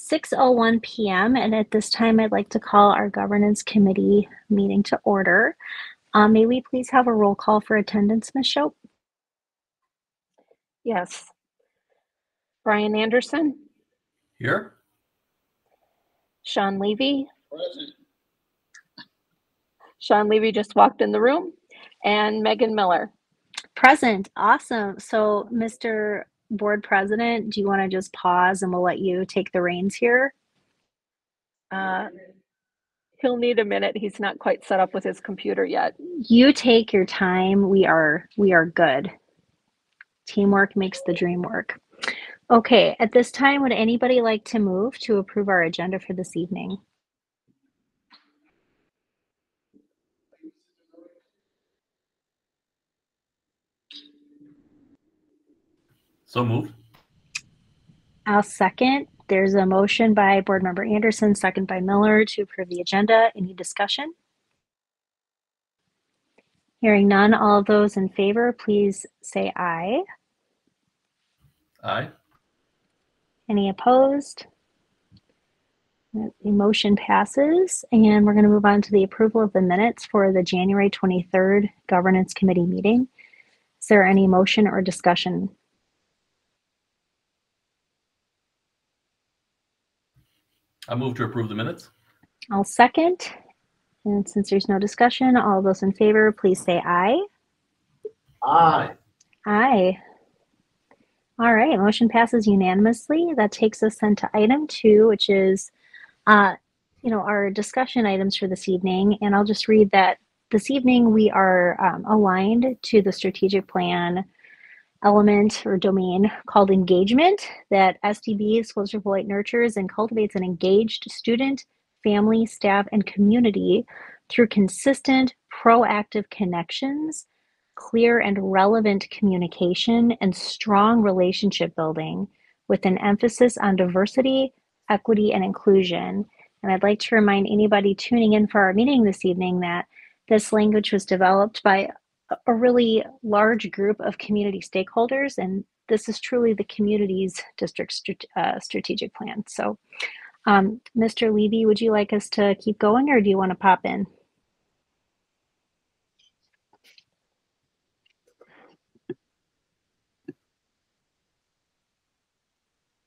6:01 p.m. and at this time I'd like to call our Governance Committee meeting to order. May we please have a roll call for attendance, Ms. Shope? Yes. Brian Anderson? Here. Sean Levy? Present. Sean Levy just walked in the room. And Megan Miller? Present. Awesome. So, Mr. Board President, do you want to just pause and we'll let you take the reins here? He'll need a minute. He's not quite set up with his computer yet. You take your time. We are good. Teamwork makes the dream work. Okay, at this time, would anybody like to move to approve our agenda for this evening? So moved. I'll second. There's a motion by Board Member Anderson, second by Miller to approve the agenda. Any discussion? Hearing none, all of those in favor, please say aye. Aye. Any opposed? The motion passes, and we're going to move on to the approval of the minutes for the January 23rd Governance Committee meeting. Is there any motion or discussion? I move to approve the minutes. I'll second. And since there's no discussion, all those in favor, please say aye. Aye. Aye. All right, motion passes unanimously. That takes us then to item 2, which is, our discussion items for this evening. And I'll just read that this evening we are aligned to the strategic plan element or domain called engagement that SDB, Schools for Beloit, nurtures and cultivates an engaged student, family, staff, and community through consistent, proactive connections, clear and relevant communication, and strong relationship building with an emphasis on diversity, equity, and inclusion. And I'd like to remind anybody tuning in for our meeting this evening that this language was developed by a really large group of community stakeholders, and this is truly the community's district strategic plan. So, Mr. Levy, would you like us to keep going, or do you want to pop in?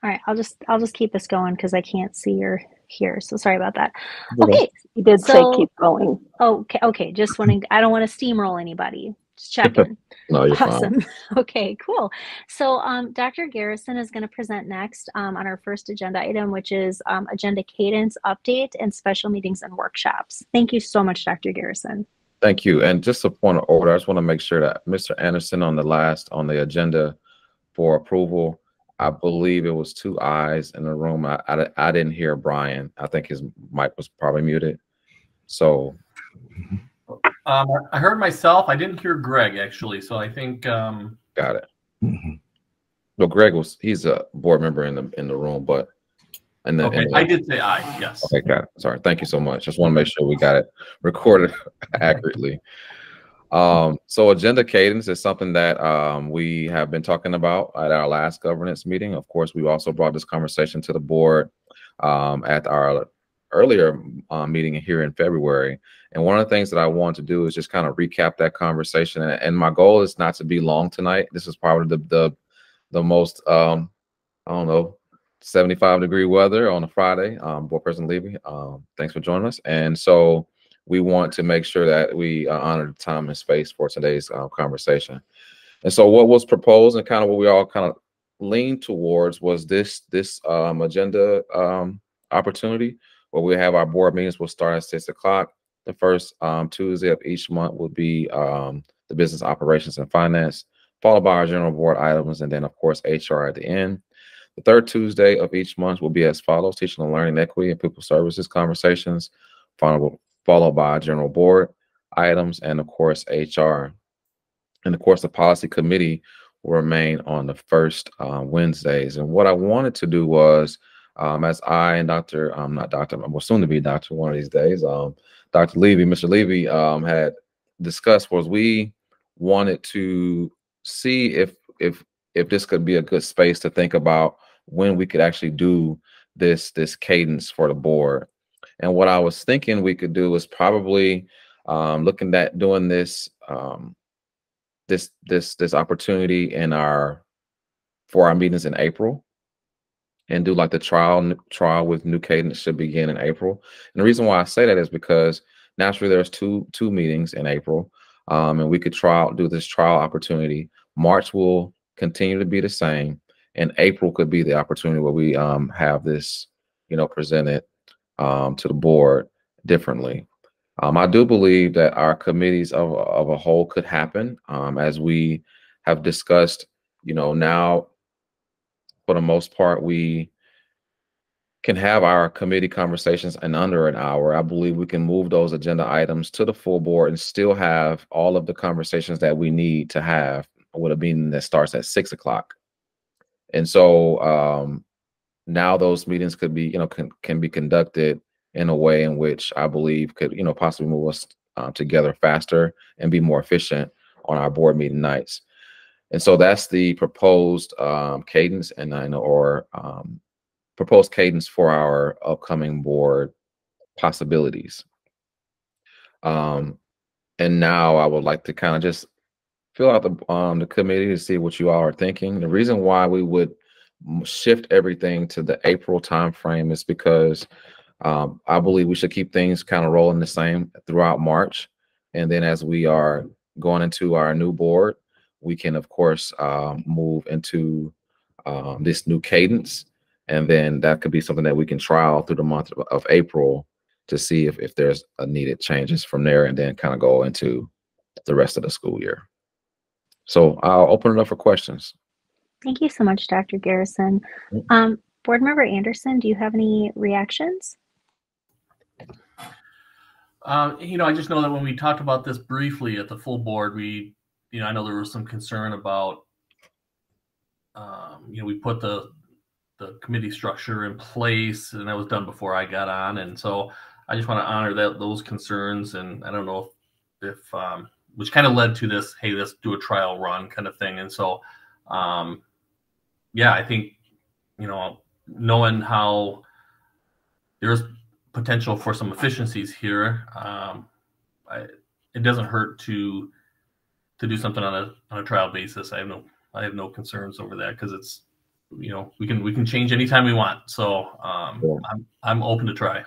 All right, I'll just keep us going because I can't see your here. So sorry about that. Okay. You did say keep going. Okay. Just wanting, I don't want to steamroll anybody. Just checking. No, you're awesome. fine. Okay, cool. So Dr. Garrison is going to present next on our first agenda item, which is agenda cadence update and special meetings and workshops. Thank you so much, Dr. Garrison. Thank you. And just a point of order, I just want to make sure that Mr. Anderson on the agenda for approval, I believe it was 2 ayes in the room. I didn't hear Brian. I think his mic was probably muted. So I heard myself. I didn't hear Greg actually. So I think got it. Well, Greg he's a board member in the room, but I did say aye. Yes. Okay, got it. Sorry. Thank you so much. Just want to make sure we got it recorded accurately. So agenda cadence is something that we have been talking about at our last governance meeting. Of course, we also brought this conversation to the board at our earlier meeting here in February. And one of the things that I want to do is just kind of recap that conversation. And my goal is not to be long tonight. This is probably the most, 75-degree weather on a Friday. Board President Levy, thanks for joining us. And so we want to make sure that we honor the time and space for today's conversation. And so what was proposed and kind of what we all kind of leaned towards was this agenda opportunity where we have our board meetings will start at 6 o'clock. The first Tuesday of each month will be the business operations and finance, followed by our general board items, and then of course HR at the end. The third Tuesday of each month will be as follows: teaching and learning, equity, and people services conversations, followed by general board items, and of course HR. And of course the policy committee will remain on the first Wednesdays. And what I wanted to do was, as I and soon to be Dr. one of these days, Dr. Levy, Mr. Levy had discussed, was we wanted to see if this could be a good space to think about when we could actually do this cadence for the board. And what I was thinking we could do is probably looking at doing this this opportunity for our meetings in April, and do like the trial with new cadence should begin in April. And the reason why I say that is because naturally there's two meetings in April, and we could do this trial opportunity. March will continue to be the same, and April could be the opportunity where we have this, presented to the board differently. I do believe that our committees of a whole could happen, as we have discussed. Now, for the most part, we can have our committee conversations in under an hour. I believe we can move those agenda items to the full board and still have all of the conversations that we need to have with a meeting that starts at 6 o'clock. And so now those meetings could be, can be conducted in a way in which I believe could, possibly move us together faster and be more efficient on our board meeting nights. And so that's the proposed cadence, proposed cadence for our upcoming board possibilities. And now I would like to kind of just fill out the committee to see what you all are thinking. The reason why we would shift everything to the April timeframe is because I believe we should keep things kind of rolling the same throughout March. And then as we are going into our new board, we can, of course, move into this new cadence. And then that could be something that we can trial through the month of April to see if there's a needed changes from there, and then kind of go into the rest of the school year. So I'll open it up for questions. Thank you so much, Dr. Garrison. Board Member Anderson, do you have any reactions? I just know that when we talked about this briefly at the full board, I know there was some concern about, we put the committee structure in place, and that was done before I got on. And so I just want to honor those concerns. And I don't know if which kind of led to this, hey, let's do a trial run kind of thing. And so, I think, knowing how there's potential for some efficiencies here, it doesn't hurt to do something on a trial basis. I have no concerns over that, because it's, we can change anytime we want. So I'm open to try.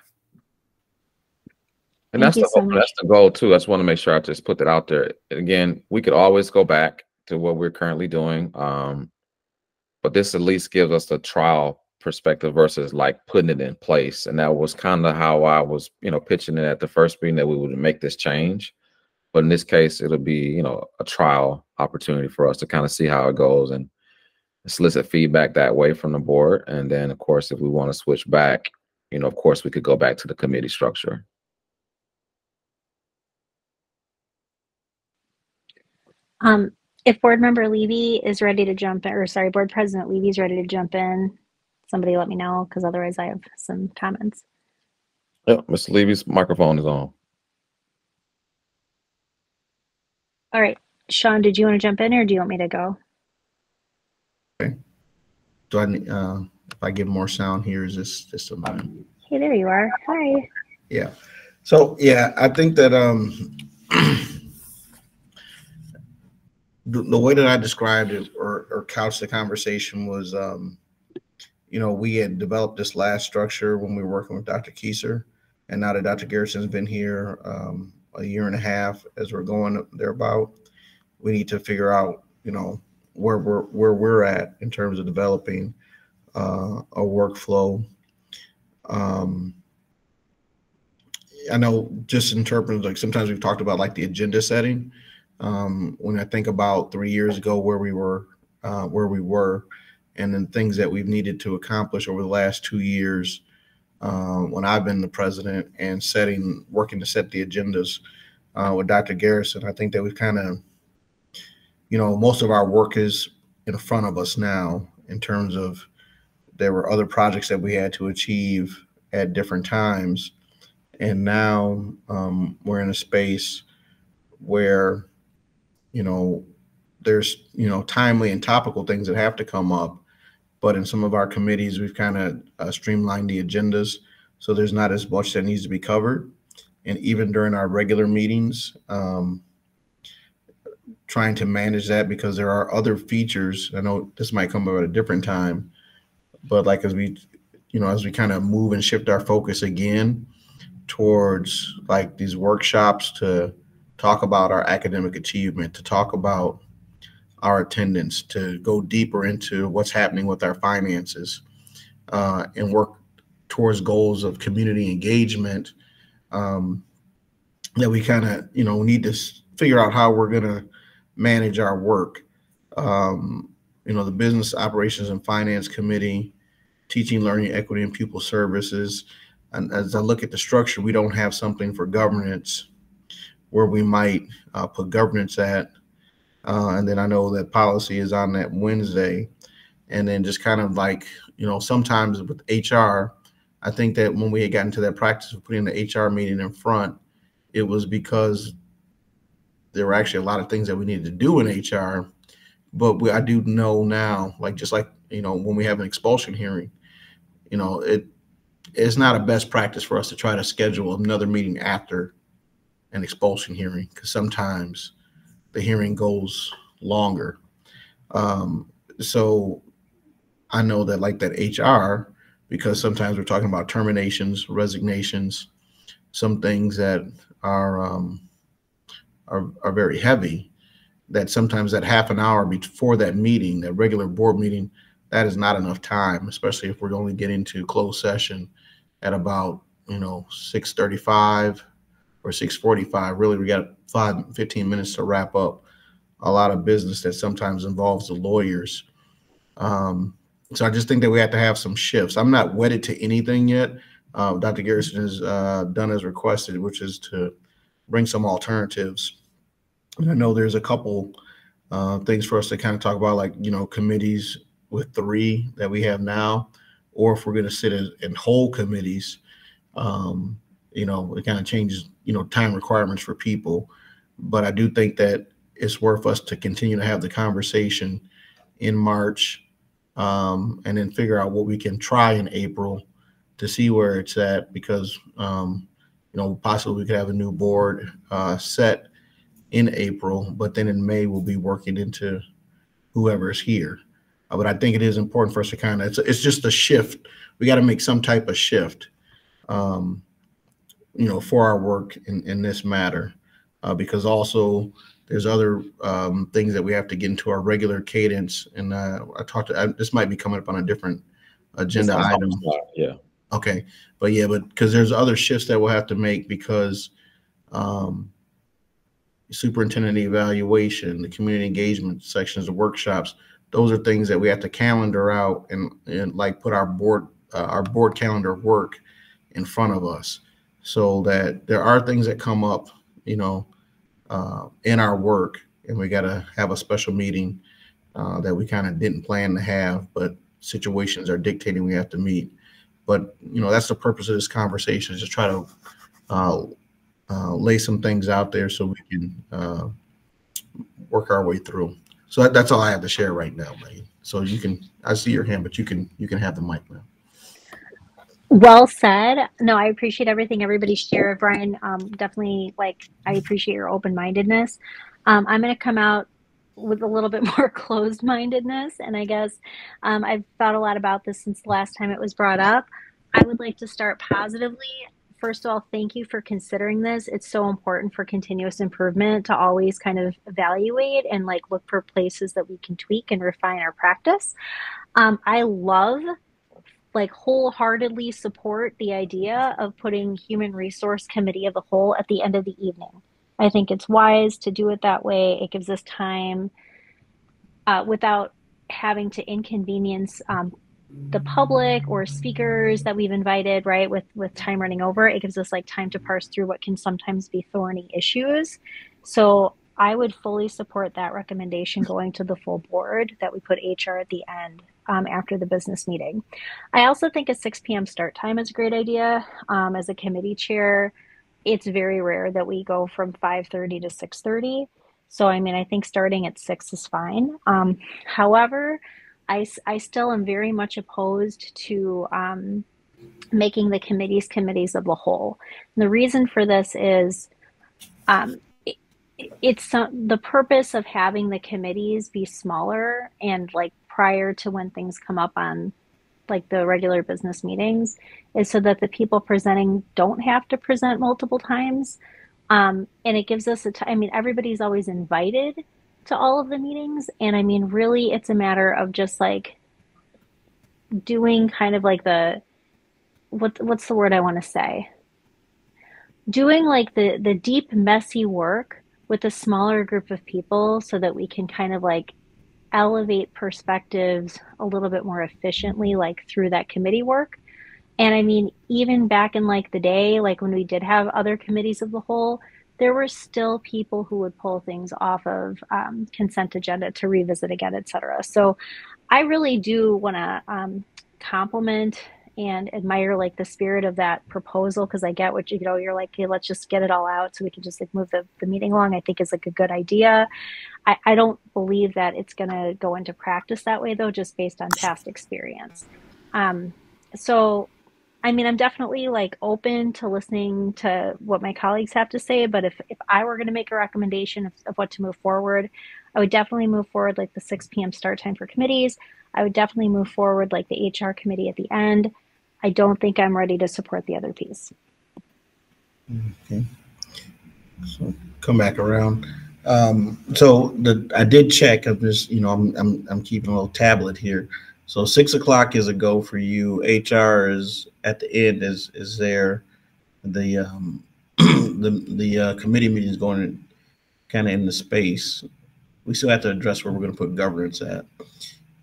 And that's the goal too. I just want to make sure I just put that out there. Again, we could always go back to what we're currently doing, but this at least gives us a trial perspective versus like putting it in place. And that was kind of how I was, pitching it at the first meeting, that we would make this change. But in this case, it'll be, a trial opportunity for us to kind of see how it goes and solicit feedback that way from the board. And then, of course, if we want to switch back, of course, we could go back to the committee structure. If Board Member Levy is ready to jump in, or sorry, Board President Levy is ready to jump in, somebody let me know, because otherwise I have some comments. Yeah, Mr. Levy's microphone is on. All right, Sean, did you want to jump in, or do you want me to go? Okay. Do I need, if I give more sound here, is this just a moment? Hey, there you are. Hi. Yeah. So yeah, I think that the way that I described it or couched the conversation was, we had developed this last structure when we were working with Dr. Kieser, and now that Dr. Garrison's been here a year and a half, as we're going thereabout, we need to figure out, where we're at in terms of developing a workflow. I know, just in terms of, like, sometimes we've talked about like the agenda setting. When I think about 3 years ago where we were, and then things that we've needed to accomplish over the last 2 years, when I've been the president and working to set the agendas with Dr. Garrison, I think that we've kind of, most of our work is in front of us now, in terms of there were other projects that we had to achieve at different times. And now we're in a space where, there's, timely and topical things that have to come up. but in some of our committees, we've kind of streamlined the agendas. So there's not as much that needs to be covered. And even during our regular meetings, trying to manage that because there are other features. I know this might come up at a different time, but like as we kind of move and shift our focus again towards like these workshops to talk about our academic achievement, to talk about our attendance, to go deeper into what's happening with our finances, and work towards goals of community engagement, that we kind of, need to figure out how we're going to manage our work. The Business Operations and Finance Committee, Teaching, Learning, Equity, and Pupil Services. And as I look at the structure, we don't have something for governance where we might put governance at. And then I know that policy is on that Wednesday. And then just kind of like, sometimes with HR, I think that when we had gotten to that practice of putting the HR meeting in front, it was because there were actually a lot of things that we needed to do in HR. But I do know now, just like, when we have an expulsion hearing, it's not a best practice for us to try to schedule another meeting after an expulsion hearing, because sometimes the hearing goes longer. So I know that like that HR, because sometimes we're talking about terminations, resignations, some things that are very heavy, that sometimes that half an hour before that meeting, that regular board meeting, that is not enough time, especially if we're only getting to closed session at about 6:35 or 6:45. Really, we got 15 minutes to wrap up a lot of business that sometimes involves the lawyers. So I just think that we have to have some shifts. I'm not wedded to anything yet. Dr. Garrison has done as requested, which is to bring some alternatives. And I know there's a couple things for us to kind of talk about, like, committees with 3 that we have now, or if we're going to sit in whole committees, it kind of changes, time requirements for people. But I do think that it's worth us to continue to have the conversation in March, and then figure out what we can try in April to see where it's at, because, possibly we could have a new board set in April, but then in May we'll be working into whoever is here. But I think it is important for us to kind of, it's just a shift. We got to make some type of shift, for our work in this matter, because also there's other things that we have to get into our regular cadence. And this might be coming up on a different agenda item. Yeah. Okay. But because there's other shifts that we'll have to make, because superintendent evaluation, the community engagement sections, the workshops, those are things that we have to calendar out and like put our board calendar work in front of us, so that there are things that come up, in our work, and we got to have a special meeting that we kind of didn't plan to have, but situations are dictating we have to meet. But, that's the purpose of this conversation, is just try to lay some things out there so we can work our way through. So that's all I have to share right now, Megan. So I see your hand, but you can have the mic now. Well said. No, I appreciate everything everybody shared, Brian. Definitely, I appreciate your open-mindedness. I'm going to come out with a little bit more closed-mindedness, and I guess I've thought a lot about this since the last time it was brought up. I would like to start positively. First of all, thank you for considering this. It's so important for continuous improvement to always kind of evaluate and look for places that we can tweak and refine our practice. I love, wholeheartedly support the idea of putting Human Resource Committee of the Whole at the end of the evening. I think it's wise to do it that way. It gives us time without having to inconvenience the public or speakers that we've invited, right? With time running over, it gives us time to parse through what can sometimes be thorny issues. So I would fully support that recommendation going to the full board, that we put HR at the end after the business meeting. I also think a 6 p.m. start time is a great idea. As a committee chair, it's very rare that we go from 5:30 to 6:30. So, I think starting at 6 is fine. However, I still am very much opposed to making the committees of the whole. And the reason for this is it's the purpose of having the committees be smaller and like prior to when things come up on like the regular business meetings is so that the people presenting don't have to present multiple times. And it gives us I mean, everybody's always invited to all of the meetings. And I mean, really, it's a matter of just like doing kind of like what's the word I want to say? Doing like the deep, messy work with a smaller group of people so that we can kind of like elevate perspectives a little bit more efficiently, like through that committee work. And I mean, even back in like the day, like when we did have other committees of the whole, there were still people who would pull things off of consent agenda to revisit again, et cetera. So I really do want to compliment and admire like the spirit of that proposal, because I get what you're like, hey, let's just get it all out so we can just like move the meeting along. I think is like a good idea. I don't believe that it's going to go into practice that way though, just based on past experience. So I mean, I'm definitely like open to listening to what my colleagues have to say, but if I were going to make a recommendation of what to move forward, I would definitely move forward like the 6 p.m. start time for committees. I would definitely move forward like the HR committee at the end. I don't think I'm ready to support the other piece. Okay. So come back around. So I did check. I'm just, I'm keeping a little tablet here. So 6 o'clock is a go for you. HR is at the end. Is there the the committee meeting is going kind of in the space. We still have to address where we're going to put governance at.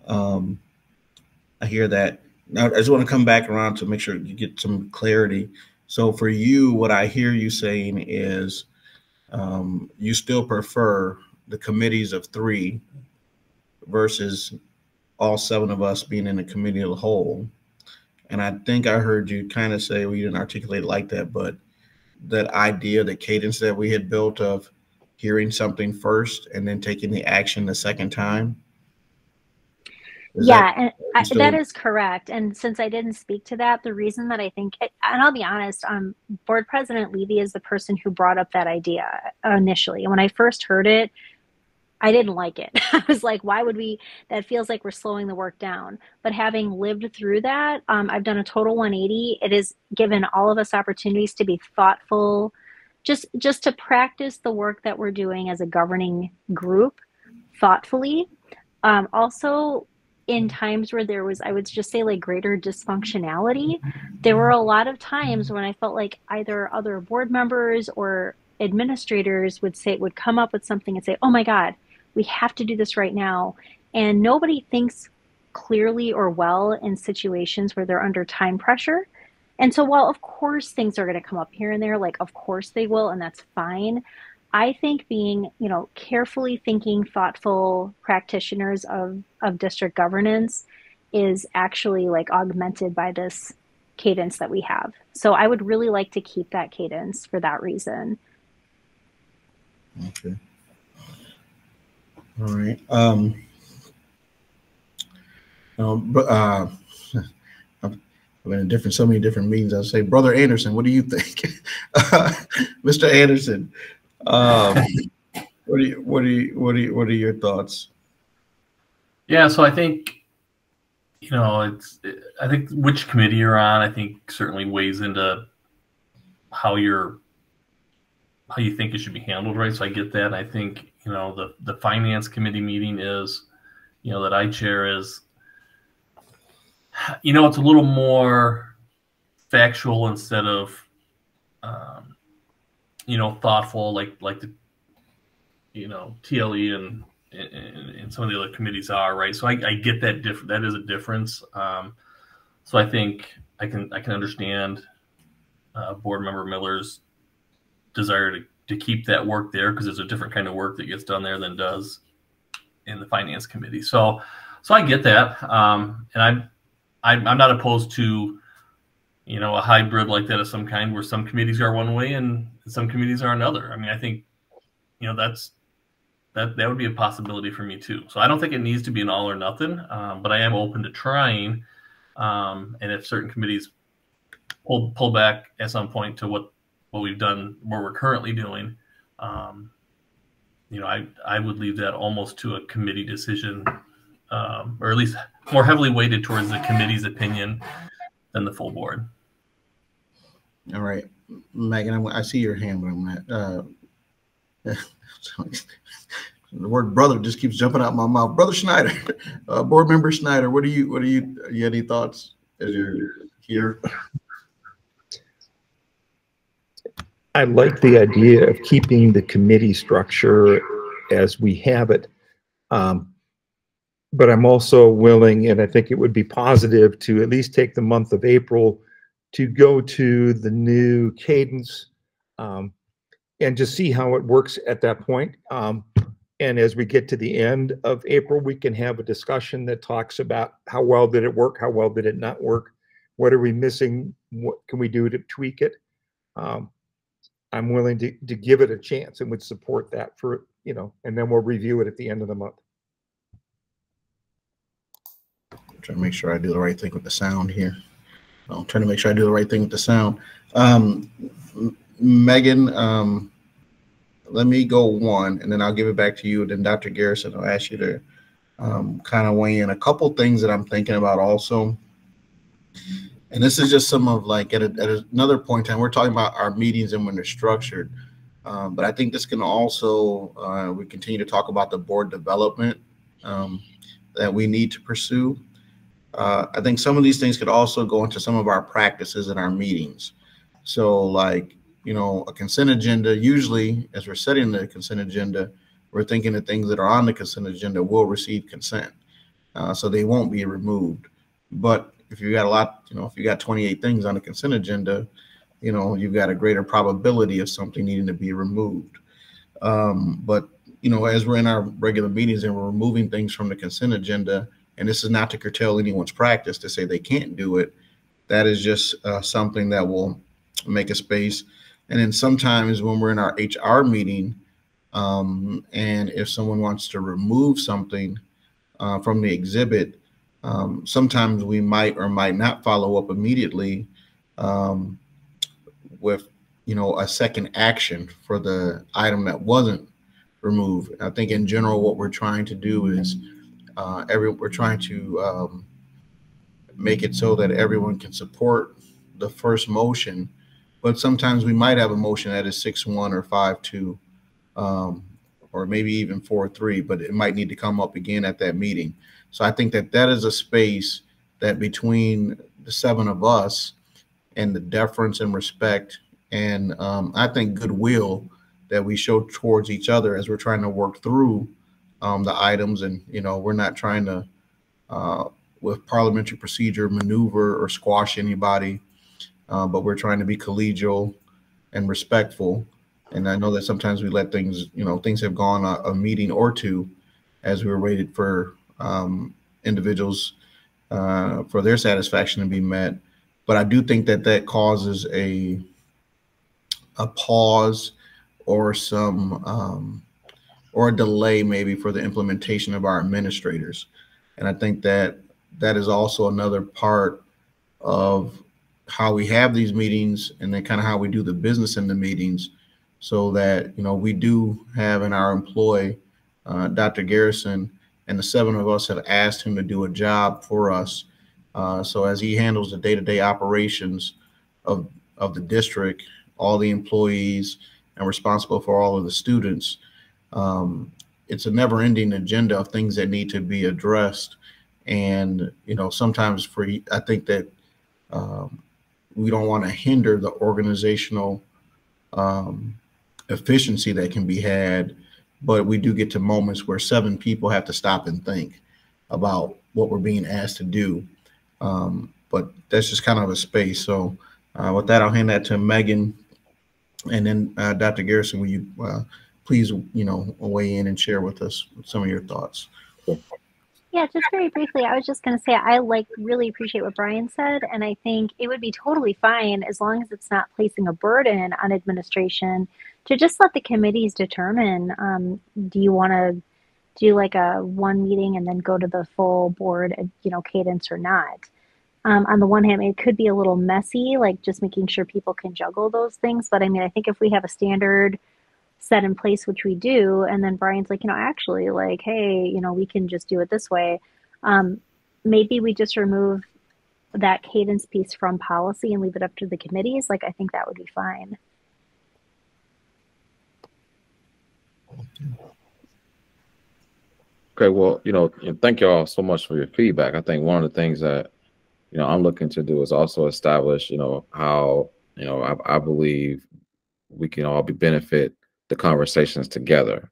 I hear that. Now I just want to come back around to make sure you get some clarity. So for you, what I hear you saying is you still prefer the committees of 3 versus all 7 of us being in the committee of the whole. And I think I heard you kind of say, well, you didn't articulate it like that, but that idea, the cadence that we had built of hearing something first and then taking the action the second time. Yeah, and that is correct. And since I didn't speak to that, the reason that I think, and I'll be honest, Board President Levy is the person who brought up that idea initially. And when I first heard it, I didn't like it. I was like, why would we? That feels like we're slowing the work down. But having lived through that, I've done a total 180. It has given all of us opportunities to be thoughtful, just to practice the work that we're doing as a governing group thoughtfully. Also, in times where there was, I would just say, like greater dysfunctionality, there were a lot of times when I felt like either other board members or administrators would come up with something and say, oh my God, we have to do this right now. And nobody thinks clearly or well in situations where they're under time pressure. And so while of course things are going to come up here and there, like of course they will, and that's fine. I think being, carefully thinking, thoughtful practitioners of district governance is actually like augmented by this cadence that we have. So I would really like to keep that cadence for that reason. Okay. All right. I've been in so many different meetings. I'll say, Brother Anderson, what do you think? Mr. Anderson, what are your thoughts? Yeah, so I think, I think which committee you're on, I think certainly weighs into how you think it should be handled, right? So I get that. And I think, the finance committee meeting is, that I chair is, it's a little more factual instead of, thoughtful, like the, TLE and some of the other committees are, right? So I get that that is a difference. So I think I can understand Board Member Miller's desire to keep that work there, because there's a different kind of work that gets done there than does in the finance committee. So I get that, and I'm not opposed to a hybrid like that of some kind, where some committees are one way and some committees are another. I mean, I think that's that would be a possibility for me too. So I don't think it needs to be an all or nothing, but I am open to trying. And if certain committees pull back at some point to what we've done, what we're currently doing, I would leave that almost to a committee decision, or at least more heavily weighted towards the committee's opinion than the full board. All right, Megan, I see your hand, but I'm not. The word brother just keeps jumping out my mouth. Brother Schneider, board member Schneider, you have any thoughts as you're here? I like the idea of keeping the committee structure as we have it. But I'm also willing, and I think it would be positive, to at least take the month of April to go to the new cadence and just see how it works at that point. And as we get to the end of April, we can have a discussion that talks about how well did it work, how well did it not work, what are we missing, what can we do to tweak it. I'm willing to give it a chance and would support that for, and then we'll review it at the end of the month. I'm trying to make sure I do the right thing with the sound here. I'm trying to make sure I do the right thing with the sound. Megan, let me go one, and then I'll give it back to you. And then Dr. Garrison, I'll ask you to kind of weigh in. A couple things that I'm thinking about also, and this is just some of like at another point in time, we're talking about our meetings and when they're structured. But I think this can also, we continue to talk about the board development that we need to pursue. I think some of these things could also go into some of our practices in our meetings. So like, a consent agenda, usually as we're setting the consent agenda, we're thinking the things that are on the consent agenda will receive consent. So they won't be removed. But if you got a lot, if you got 28 things on the consent agenda, you've got a greater probability of something needing to be removed. But, as we're in our regular meetings and we're removing things from the consent agenda, and this is not to curtail anyone's practice to say they can't do it, that is just something that will make a space. And then sometimes when we're in our HR meeting, and if someone wants to remove something from the exhibit, sometimes we might or might not follow up immediately with, a second action for the item that wasn't removed. I think in general, what we're trying to do is we're trying to make it so that everyone can support the first motion. But sometimes we might have a motion that is 6-1 or 5-2, or maybe even 4-3, but it might need to come up again at that meeting. So I think that is a space that between the 7 of us and the deference and respect and I think goodwill that we show towards each other as we're trying to work through the items. And, we're not trying to, with parliamentary procedure, maneuver or squash anybody. But we're trying to be collegial and respectful. And I know that sometimes we let things, things have gone a meeting or two as we were waiting for individuals for their satisfaction to be met. But I do think that causes a pause or some or a delay maybe for the implementation of our administrators. And I think that is also another part of how we have these meetings and then kind of how we do the business in the meetings, so that, we do have in our employ Dr. Garrison, and the 7 of us have asked him to do a job for us. So as he handles the day-to-day operations of the district, all the employees, and responsible for all of the students, it's a never-ending agenda of things that need to be addressed. And, sometimes I think that we don't want to hinder the organizational efficiency that can be had, but we do get to moments where 7 people have to stop and think about what we're being asked to do. But that's just kind of a space. So with that, I'll hand that to Megan, and then Dr. Garrison, will you please, weigh in and share with us some of your thoughts? Yeah, just very briefly, I was just going to say I really appreciate what Brian said, and I think it would be totally fine as long as it's not placing a burden on administration to just let the committees determine, do you want to do like a one meeting and then go to the full board, cadence or not? On the one hand, it could be a little messy, like just making sure people can juggle those things. But I mean, I think if we have a standard set in place, which we do, and then Brian's like, actually, like, hey, we can just do it this way. Maybe we just remove that cadence piece from policy and leave it up to the committees. Like, I think that would be fine. Okay, well, thank you all so much for your feedback. I think one of the things that I'm looking to do is also establish, how, I believe we can all benefit the conversations together.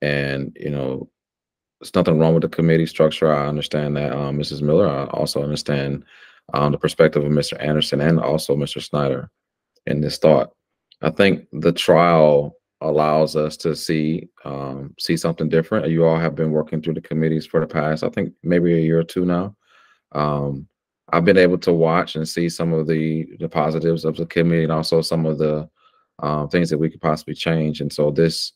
And, there's nothing wrong with the committee structure. I understand that, Mrs. Miller. I also understand the perspective of Mr. Anderson and also Mr. Snyder in this thought. I think the trial allows us to see something different. You all have been working through the committees for the past, I think, maybe a year or two now. I've been able to watch and see some of the positives of the committee and also some of the things that we could possibly change. And so this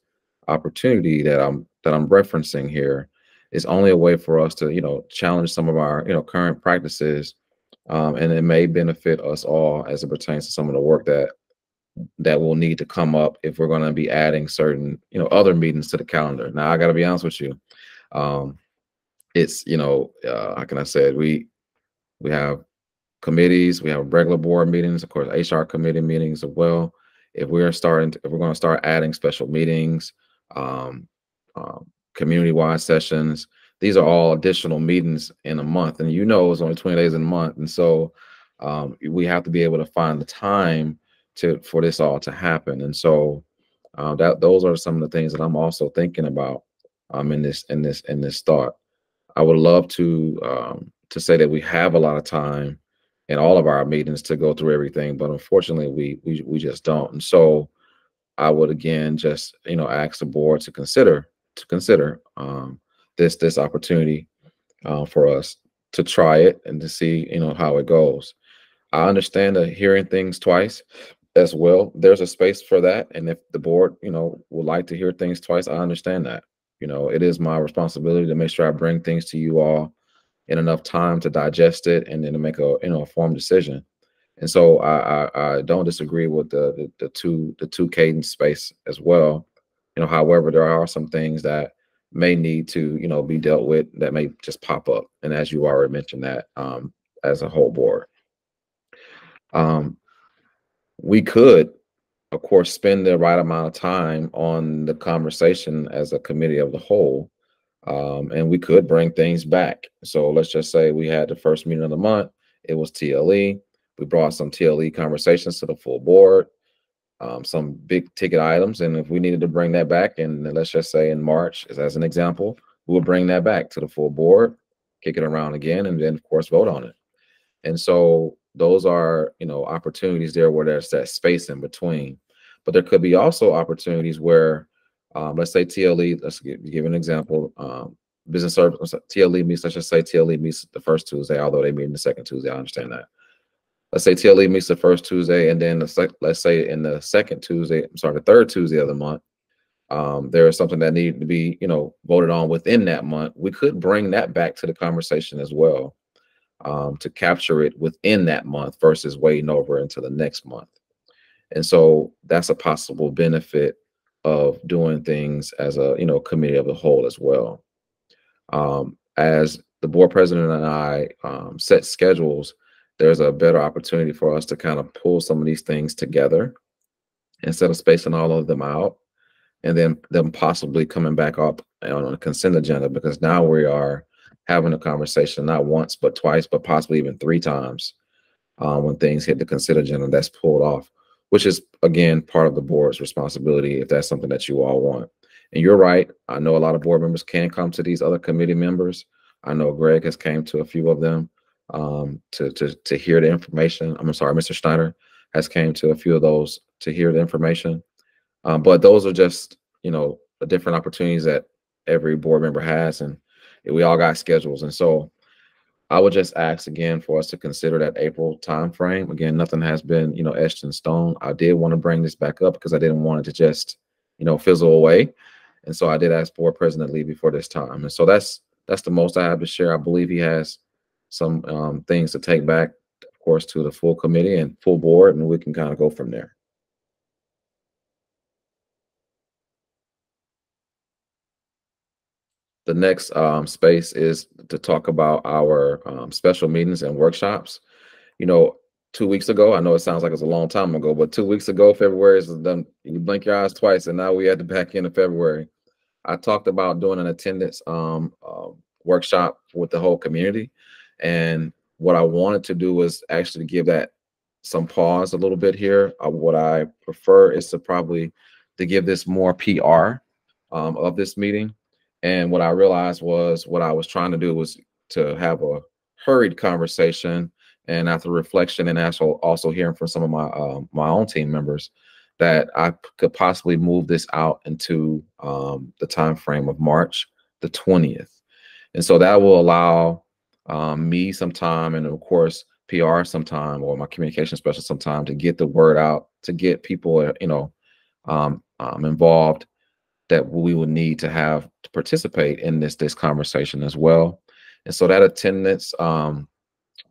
opportunity that I'm referencing here is only a way for us to challenge some of our current practices, and it may benefit us all as it pertains to some of the work that will need to come up if we're going to be adding certain other meetings to the calendar. Now, I got to be honest with you, it's how can I say it? We have committees, we have regular board meetings, of course, HR committee meetings as well. If we're going to start adding special meetings, community-wide sessions, these are all additional meetings in a month, and it's only 20 days in a month, and so we have to be able to find the time for this all to happen. And so those are some of the things that I'm also thinking about in this thought. I would love to say that we have a lot of time in all of our meetings to go through everything, but unfortunately we just don't. And so I would again just ask the board to consider this opportunity for us to try it and to see how it goes. I understand that hearing things twice as well, there's a space for that, and if the board would like to hear things twice, I understand that. It is my responsibility to make sure I bring things to you all in enough time to digest it and then to make a informed decision. And so I don't disagree with the two cadence space as well. However, there are some things that may need to be dealt with that may just pop up, and as you already mentioned that as a whole board, we could, of course, spend the right amount of time on the conversation as a committee of the whole, and we could bring things back. So let's just say we had the first meeting of the month, it was TLE. We brought some TLE conversations to the full board, some big ticket items, and if we needed to bring that back, and let's just say in March, as an example, we would bring that back to the full board, kick it around again, and then of course vote on it. And so those are opportunities there where there's that space in between. But there could be also opportunities where let's say TLE, let's give an example, business service TLE meets, let's just say TLE meets the first Tuesday, although they meet the second Tuesday, I understand that. Let's say TLE meets the first Tuesday, and then let's say in the the third Tuesday of the month, there is something that needed to be voted on within that month. We could bring that back to the conversation as well, to capture it within that month versus waiting over into the next month. And so that's a possible benefit of doing things as a committee of the whole as well. As the board president and I set schedules, there's a better opportunity for us to kind of pull some of these things together instead of spacing all of them out and then them possibly coming back up on a consent agenda, because now we are having a conversation not once but twice, but possibly even 3 times when things hit the consent agenda, that's pulled off, which is again part of the board's responsibility if that's something that you all want. And you're right, I know a lot of board members can come to these other committee members. I know Greg has came to a few of them to hear the information. I'm sorry, Mr. Schneider has came to a few of those to hear the information. But those are just the different opportunities that every board member has, and we all got schedules. And so I would just ask again for us to consider that April timeframe. Again, nothing has been, etched in stone. I did want to bring this back up because I didn't want it to just, fizzle away. And so I did ask Board President Levy for this time. And so that's the most I have to share. I believe he has some things to take back, of course, to the full committee and full board, and we can kind of go from there. The next space is to talk about our special meetings and workshops. 2 weeks ago, I know it sounds like it's a long time ago, but 2 weeks ago, February is done. You blink your eyes twice, and now we're at the back end of February. I talked about doing an attendance workshop with the whole community. And what I wanted to do was actually give that some pause a little bit here. What I prefer is to give this more PR of this meeting. And what I realized was what I was trying to do was to have a hurried conversation, and after reflection and also hearing from some of my own team members, that I could possibly move this out into the time frame of March the 20th. And so that will allow me some time, and of course PR some time, or my communication specialist some time, to get the word out, to get people involved that we would need to have to participate in this conversation as well. And so that attendance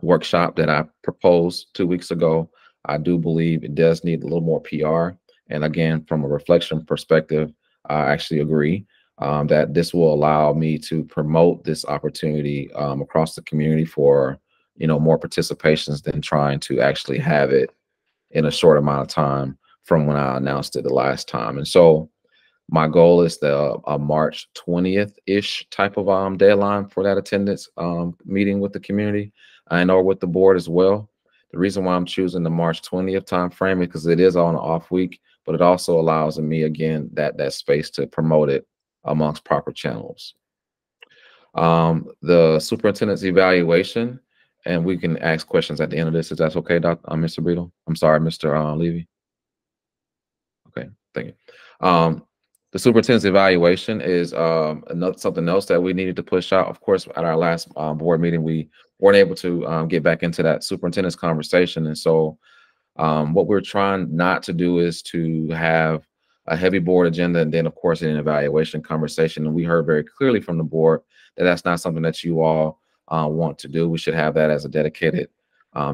workshop that I proposed 2 weeks ago, I do believe it does need a little more PR. And again, from a reflection perspective, I actually agree that this will allow me to promote this opportunity across the community for, more participations than trying to actually have it in a short amount of time from when I announced it the last time. And so my goal is the March 20th-ish type of deadline for that attendance meeting with the community and or with the board as well. The reason why I'm choosing the March 20th time frame is because it is on an off week, but it also allows me, again, that space to promote it amongst proper channels. The superintendent's evaluation, and we can ask questions at the end of this, if that's okay, Mr. Beadle. I'm sorry, Mr. Levy. Okay, thank you. The superintendent's evaluation is something else that we needed to push out. Of course, at our last board meeting, we weren't able to get back into that superintendent's conversation. And so what we're trying not to do is to have a heavy board agenda and then, of course, an evaluation conversation. And we heard very clearly from the board that that's not something that you all want to do. We should have that as a dedicated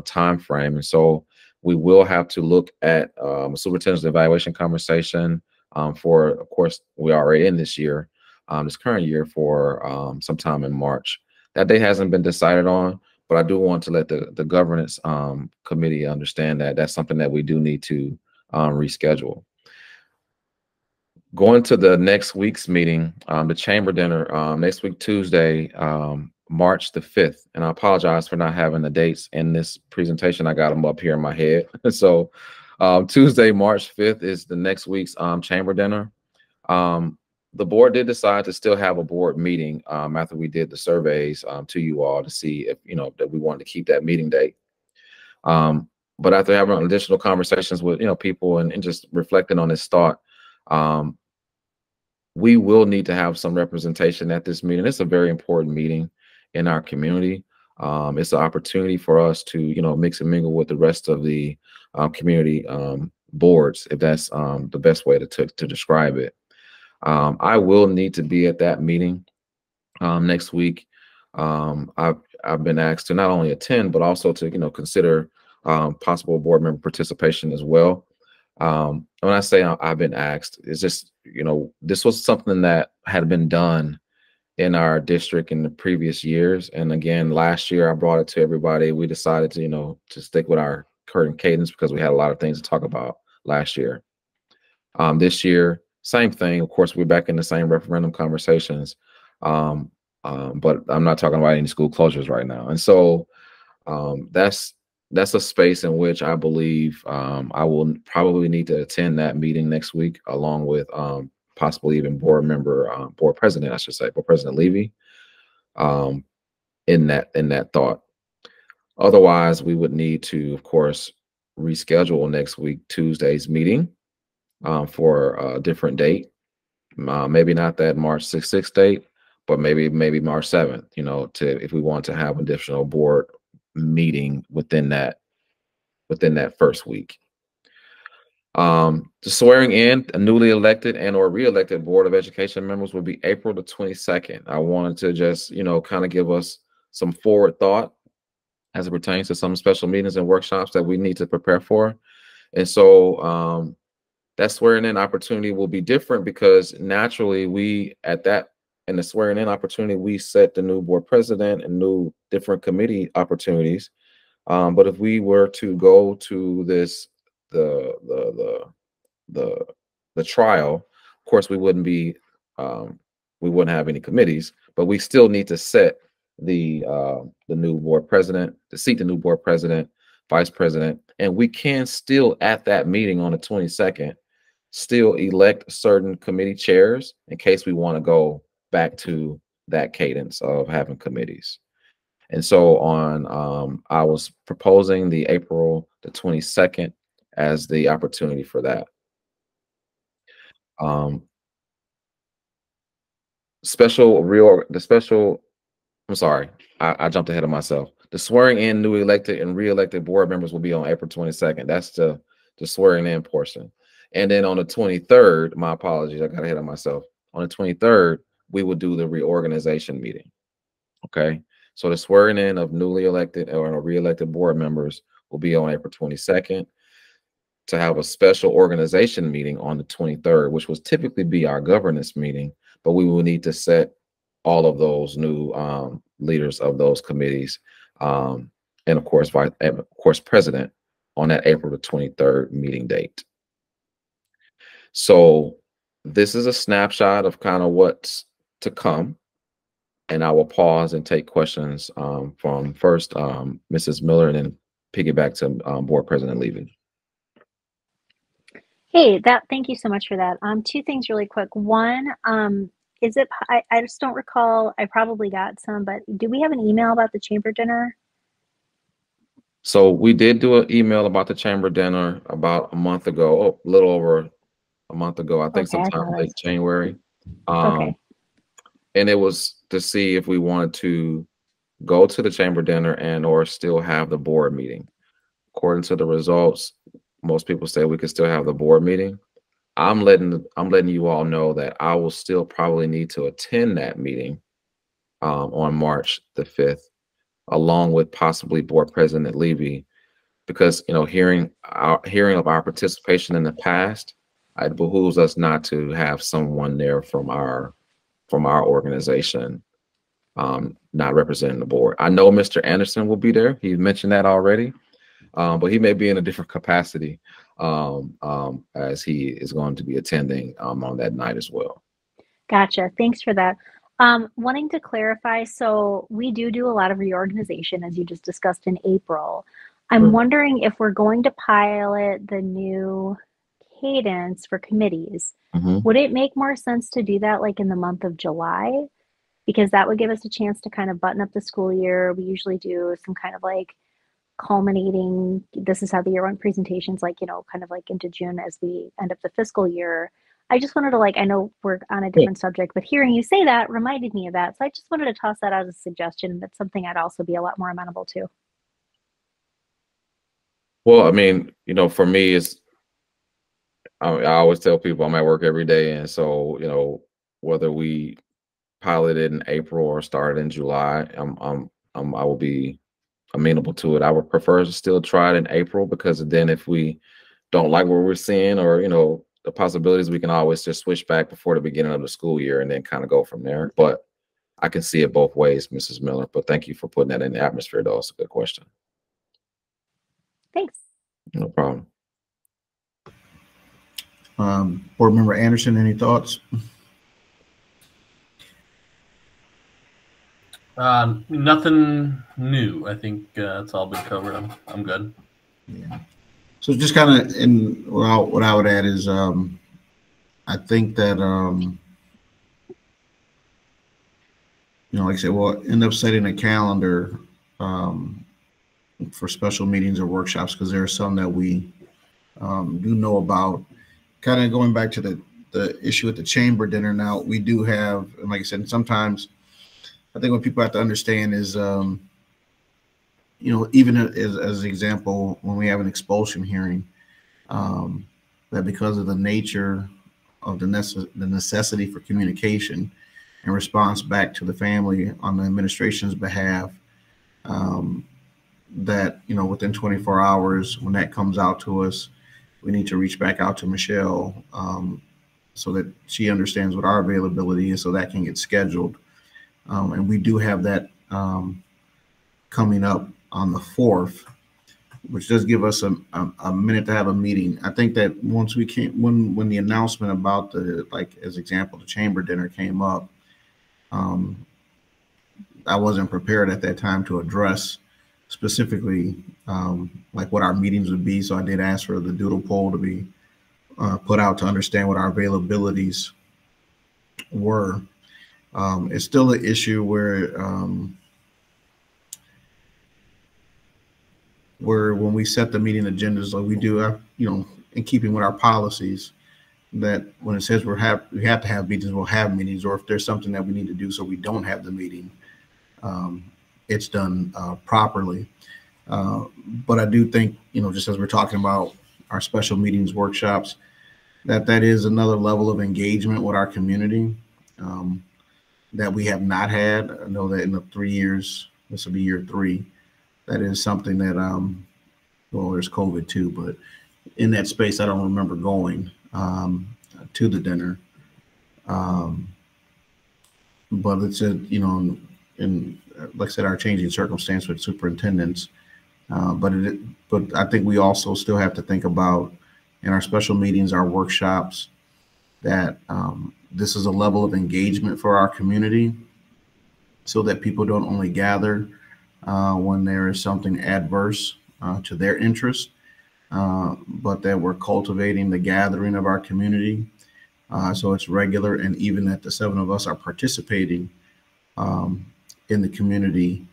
time frame. And so we will have to look at a superintendent's evaluation conversation for, of course, we are already in this year, this current year, for sometime in March. That date hasn't been decided on, but I do want to let the governance committee understand that that's something that we do need to reschedule. Going to the next week's meeting, the chamber dinner, next week, Tuesday, March the 5th. And I apologize for not having the dates in this presentation. I got them up here in my head. So Tuesday, March 5th is the next week's chamber dinner. The board did decide to still have a board meeting after we did the surveys to you all to see if, that we wanted to keep that meeting date. But after having additional conversations with, people and just reflecting on this thought, we will need to have some representation at this meeting. It's a very important meeting in our community. It's an opportunity for us to, mix and mingle with the rest of the community boards, if that's the best way to describe it. I will need to be at that meeting next week. I've been asked to not only attend, but also to, consider possible board member participation as well. When I say I've been asked, it's just, this was something that had been done in our district in the previous years. And again, last year I brought it to everybody. We decided to, to stick with our current cadence because we had a lot of things to talk about last year. This year, same thing. Of course, we're back in the same referendum conversations. But I'm not talking about any school closures right now. And so that's a space in which I believe I will probably need to attend that meeting next week, along with possibly even board president, I should say, Board President Levy, in that thought. Otherwise, we would need to, of course, reschedule next week Tuesday's meeting for a different date. Maybe not that March 6th date, but maybe March 7th, you know, if we want to have additional board meeting within that first week. The swearing in a newly elected and or re-elected Board of Education members will be April the 22nd. I wanted to just, you know, kind of give us some forward thought as it pertains to some special meetings and workshops that we need to prepare for. And so that swearing in opportunity will be different because naturally in the swearing in opportunity, we set the new board president and new different committee opportunities. But if we were to go to this, the trial, of course, we wouldn't have any committees, but we still need to set the new board president, to seat the new board president, vice president, and we can still at that meeting on the 22nd still elect certain committee chairs in case we want to go back to that cadence of having committees. And so I was proposing the April the 22nd as the opportunity for that. I'm sorry, I jumped ahead of myself. The swearing in newly elected and re-elected board members will be on April 22nd. That's the swearing in portion. And then on the 23rd, my apologies, I got ahead of myself. On the 23rd, we will do the reorganization meeting. Okay. So the swearing in of newly elected or re-elected board members will be on April 22nd. To have a special organization meeting on the 23rd, which will typically be our governance meeting, but we will need to set all of those new leaders of those committees, and of course, president on that April the 23rd meeting date. So this is a snapshot of kind of what's to come. And I will pause and take questions from first Mrs. Miller and then piggyback to Board President Levy. Hey, thank you so much for that. Two things really quick. One, I just don't recall, I probably got some, but do we have an email about the chamber dinner? So we did do an email about the chamber dinner about a month ago, a little over a month ago, I think sometime late January. Okay. And it was to see if we wanted to go to the chamber dinner and or still have the board meeting. According to the results, most people say we could still have the board meeting. I'm letting you all know that I will still probably need to attend that meeting on March the 5th, along with possibly Board President Levy, because hearing of our participation in the past, it behooves us not to have someone there from our organization not representing the board. I know Mr. Anderson will be there. He mentioned that already, but he may be in a different capacity as he is going to be attending on that night as well. Gotcha. Thanks for that. Wanting to clarify, so we do a lot of reorganization, as you just discussed, in April. I'm wondering if we're going to pilot the new cadence for committees. Would it make more sense to do that like in the month of July? Because that would give us a chance to kind of button up the school year. We usually do some kind of like culminating, this is how the year went presentations, like, kind of like into June as we end up the fiscal year. I just wanted to I know we're on a different subject, but hearing you say that reminded me of that. So I just wanted to toss that out as a suggestion. That's something I'd also be a lot more amenable to. Well, I mean, for me, I always tell people I'm at work every day. And so, whether we pilot it in April or start it in July, I will be amenable to it. I would prefer to still try it in April, because then if we don't like what we're seeing or, the possibilities, we can always just switch back before the beginning of the school year and then kind of go from there. But I can see it both ways, Mrs. Miller. But thank you for putting that in the atmosphere, though. It's a good question. Thanks. No problem. Board Member Anderson, any thoughts? Nothing new. I think it's all been covered. I'm good. Yeah. So just kind of what I would add is I think that like I said, we'll end up setting a calendar for special meetings or workshops, because there are some that we do know about. Kind of going back to the issue with the chamber dinner. Now we do have, and like I said, sometimes I think what people have to understand is, even as an example, when we have an expulsion hearing, that because of the nature of the necessity for communication and response back to the family on the administration's behalf, that, within 24 hours, when that comes out to us, we need to reach back out to Michelle so that she understands what our availability is so that can get scheduled. And we do have that coming up on the 4th, which does give us a minute to have a meeting. I think that once we came, when the announcement about the, like, as example, the chamber dinner came up, I wasn't prepared at that time to address specifically like what our meetings would be. So I did ask for the doodle poll to be put out to understand what our availabilities were. It's still an issue where when we set the meeting agendas, like we do, in keeping with our policies, that when it says we have to have meetings, we'll have meetings, or if there's something that we need to do so we don't have the meeting, it's done properly. But I do think, just as we're talking about our special meetings, workshops, that is another level of engagement with our community that we have not had. I know that in the 3 years, this will be year 3, that is something that, well, there's COVID too, but in that space, I don't remember going to the dinner. But it's in like I said, our changing circumstance with superintendents. But I think we also still have to think about in our special meetings, our workshops, that this is a level of engagement for our community so that people don't only gather when there is something adverse to their interest, but that we're cultivating the gathering of our community. So it's regular, and even that the 7 of us are participating in the community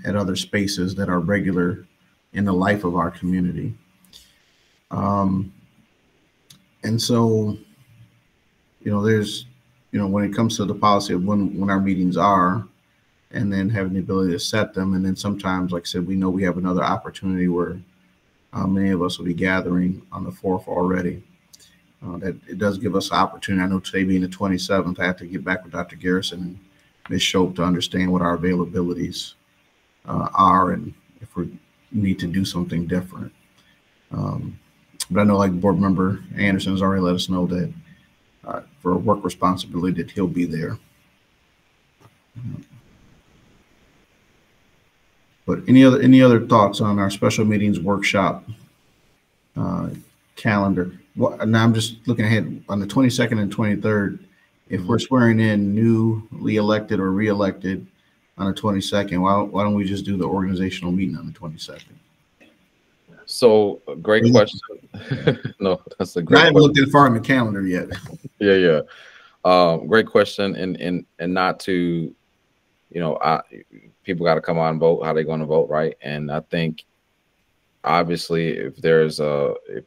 at other spaces that are regular in the life of our community. And so, there's, when it comes to the policy of when our meetings are, and then having the ability to set them. And then sometimes, like I said, we know we have another opportunity where many of us will be gathering on the 4th already. That it does give us an opportunity. I know today being the 27th, I have to get back with Dr. Garrison and Ms. Shope to understand what our availabilities are and if we need to do something different. But I know, like, Board Member Anderson has already let us know that for a work responsibility that he'll be there. But any other thoughts on our special meetings workshop calendar? Now I'm just looking ahead on the 22nd and 23rd. If we're swearing in newly elected or re-elected on the 22nd, why don't we just do the organizational meeting on the 22nd? So great question. No, that's a great. I haven't looked that far in the calendar yet. Yeah. Great question, and not to, people got to come out and vote how they're going to vote, right? And I think obviously if there's if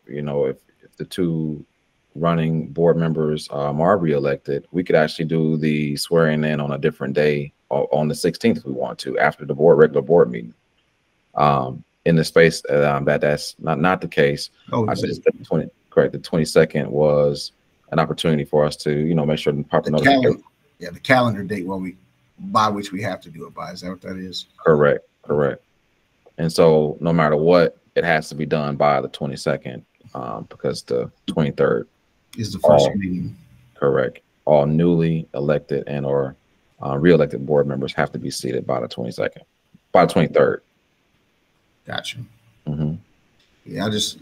the 2 running board members are re-elected, we could actually do the swearing in on a different day on the 16th if we want to, after the regular board meeting. In the space that's not the case. I just said correct. The 22nd was an opportunity for us to make sure the proper notification. The calendar date by which we have to do it by. Is that what that is? Correct. And so no matter what, it has to be done by the 22nd because the 23rd is the first meeting. Correct. All newly elected and or re-elected board members have to be seated by the 22nd, by the 23rd. Gotcha. Mm-hmm. Yeah, that's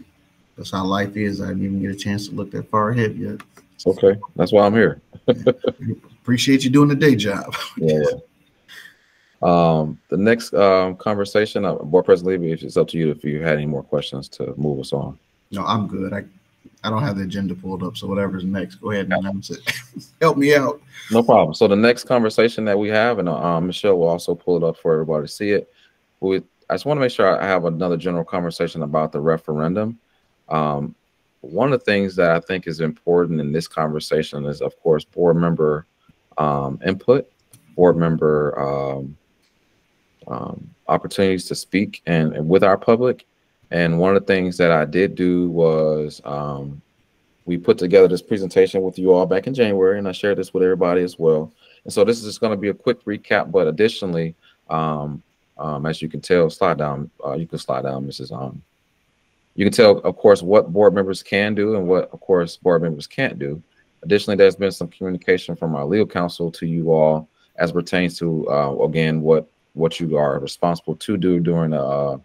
how life is. I didn't even get a chance to look that far ahead yet. It's okay. That's why I'm here. Appreciate you doing the day job. Yeah. The next conversation, Board President Levy, it's up to you if you had any more questions to move us on. No, I'm good. I don't have the agenda pulled up, so whatever's next, go ahead and announce it. Help me out. No problem. So the next conversation that we have, and Michelle will also pull it up for everybody to see it. I just want to make sure I have another general conversation about the referendum. one of the things that I think is important in this conversation is, of course, board member input, board member opportunities to speak and with our public. And one of the things that I did do was we put together this presentation with you all back in January, and I shared this with everybody as well. And so this is just going to be a quick recap, but additionally, as you can tell, slide down, you can slide down, Mrs. You can tell, of course, what board members can do and what, of course, board members can't do. Additionally, there's been some communication from our legal counsel to you all as pertains to, again, what you are responsible to do during the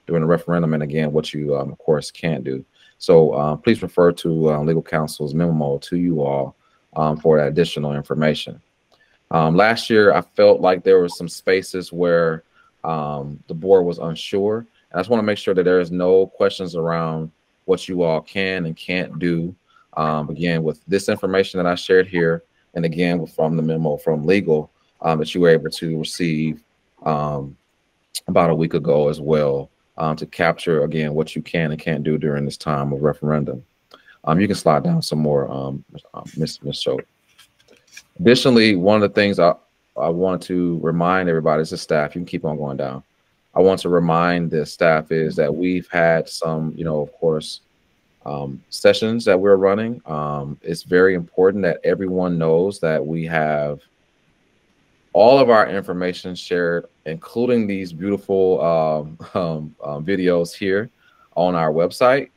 referendum, and again, what you, of course, can't do. So please refer to legal counsel's memo to you all for that additional information. Last year, I felt like there were some spaces where the board was unsure. And I just want to make sure that there is no questions around what you all can and can't do. Again, with this information that I shared here, and again, from the memo from legal that you were able to receive about a week ago as well, to capture, again, what you can and can't do during this time of referendum. You can slide down some more, Ms. Schultz. Additionally, one of the things I want to remind everybody is the staff. You can keep on going down. I want to remind the staff is that we've had some, of course, sessions that we're running. It's very important that everyone knows that we have all of our information shared, including these beautiful videos here on our website.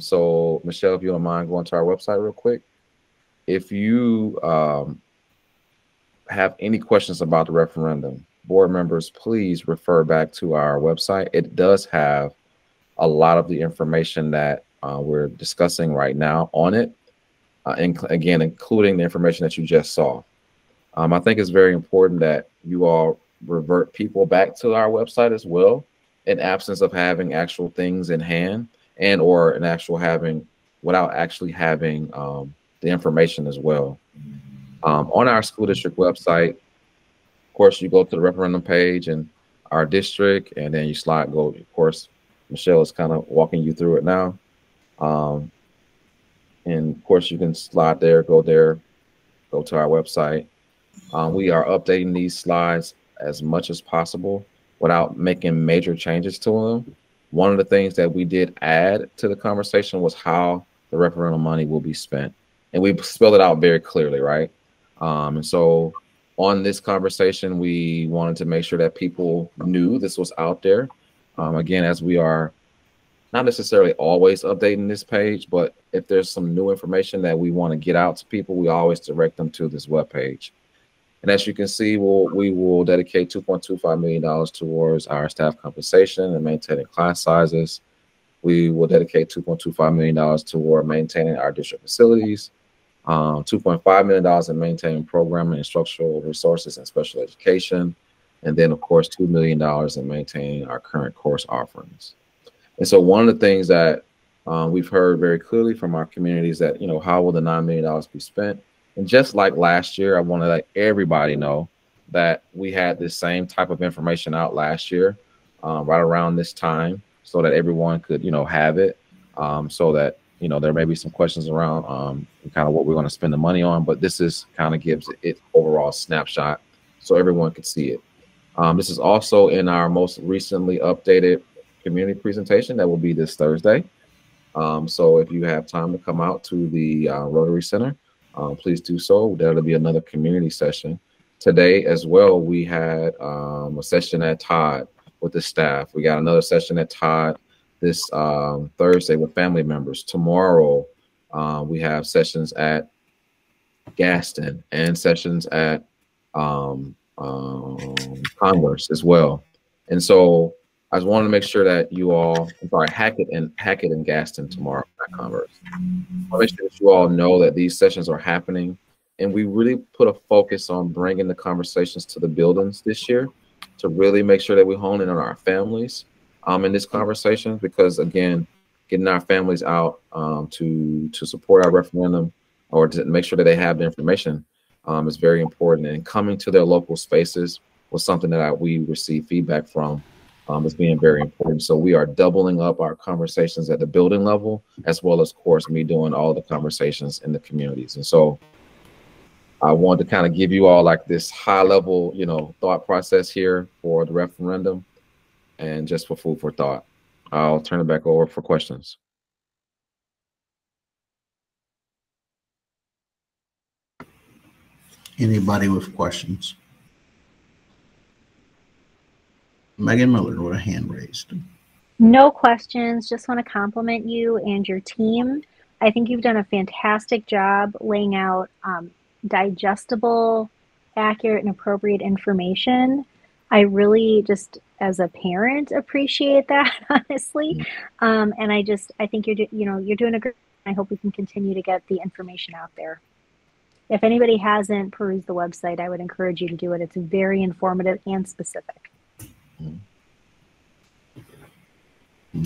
So Michelle, if you don't mind going to our website real quick. If you have any questions about the referendum, board members, please refer back to our website. It does have a lot of the information that we're discussing right now on it, and again, including the information that you just saw. I think it's very important that you all revert people back to our website as well, in absence of having actual things in hand and or an actual having, without actually having the information as well. On our school district website, of course, you go to the referendum page and our district, and then you go, of course, Michelle is kind of walking you through it now. And of course, you can slide there, go to our website. We are updating these slides as much as possible without making major changes to them. One of the things that we did add to the conversation was how the referendum money will be spent. And we spelled it out very clearly, right? And so on this conversation, we wanted to make sure that people knew this was out there. Again, as we are not necessarily always updating this page, but if there's some new information that we want to get out to people, we always direct them to this webpage. And as you can see, we will dedicate $2.25 million towards our staff compensation and maintaining class sizes. We will dedicate $2.25 million toward maintaining our district facilities, $2.5 million in maintaining programming and structural resources and special education, and then, of course, $2 million in maintaining our current course offerings. And so one of the things that we've heard very clearly from our community is that, how will the $9 million be spent? And just like last year, I want to let everybody know that we had this same type of information out last year, right around this time, so that everyone could, have it, so that, there may be some questions around kind of what we're going to spend the money on, but this is kind of gives it overall snapshot so everyone could see it. This is also in our most recently updated community presentation that will be this Thursday. So if you have time to come out to the Rotary Center, please do so. That'll be another community session. Today as well, we had a session at Todd with the staff. We got another session at Todd this Thursday with family members. Tomorrow, we have sessions at Gaston and sessions at Converse as well. And so I just wanted to make sure that you all, Hackett and Gaston tomorrow at Converse. I want to make sure that you all know that these sessions are happening, and we really put a focus on bringing the conversations to the buildings this year to really make sure that we hone in on our families in this conversation, because again, getting our families out to support our referendum or to make sure that they have the information is very important. And coming to their local spaces was something that we received feedback from is being very important. So we are doubling up our conversations at the building level, as well as, of course, me doing all the conversations in the communities. And so I wanted to kind of give you all like this high level, you know, thought process here for the referendum and just for food for thought. I'll turn it back over for questions. Anybody with questions? Megan Miller with a hand raised. No questions. Just want to compliment you and your team. I think you've done a fantastic job laying out digestible, accurate, and appropriate information. I really just, as a parent, appreciate that, honestly. And I think you're doing a great. I hope we can continue to get the information out there. If anybody hasn't perused the website, I would encourage you to do it. It's very informative and specific.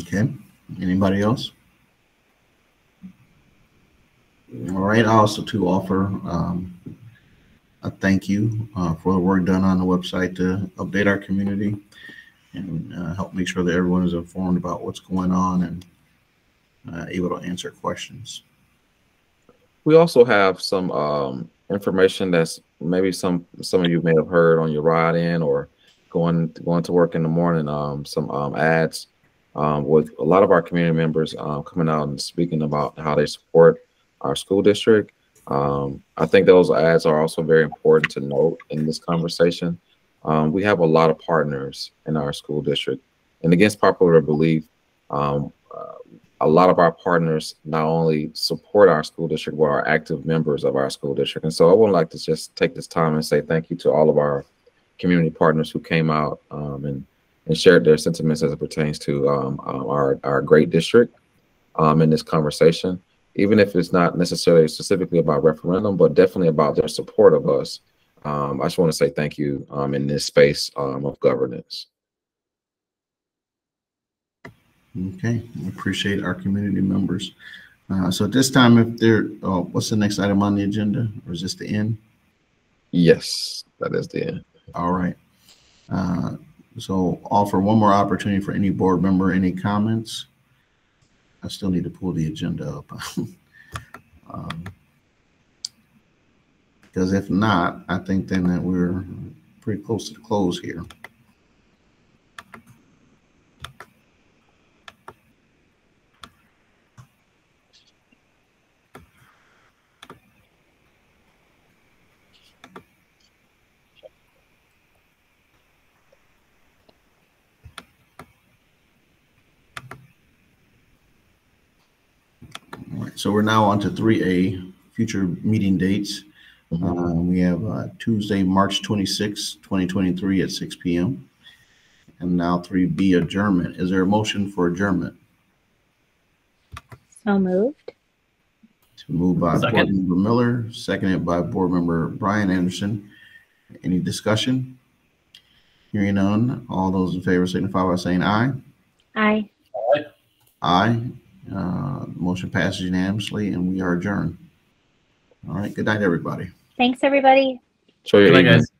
Okay. Anybody else? All right. I also to offer a thank you for the work done on the website to update our community and help make sure that everyone is informed about what's going on and able to answer questions. We also have some information that's maybe some of you may have heard on your ride in or going to work in the morning. Some ads with a lot of our community members coming out and speaking about how they support our school district. I think those ads are also very important to note in this conversation. We have a lot of partners in our school district, and against popular belief, a lot of our partners not only support our school district, but are active members of our school district. And so I would like to just take this time and say thank you to all of our community partners who came out and shared their sentiments as it pertains to our great district in this conversation, even if it's not necessarily specifically about referendum, but definitely about their support of us. I just want to say thank you in this space of governance. Okay, we appreciate our community members. So at this time, if there, what's the next item on the agenda, or is this the end? Yes, that is the end. All right. So offer one more opportunity for any board member, any comments. I still need to pull the agenda up. Because if not, I think then that we're pretty close to the close here. All right, so we're now on to 3A, future meeting dates. We have Tuesday, March 26, 2023 at 6 p.m. And now 3B, adjournment. Is there a motion for adjournment? So moved. Moved by Second. Board Member Miller, seconded by Board Member Brian Anderson. Any discussion? Hearing none. All those in favor signify by saying aye. Aye. Aye. Motion passes unanimously, and we are adjourned. All right. Good night, everybody. Thanks, everybody. Enjoy your Good night, evening. guys.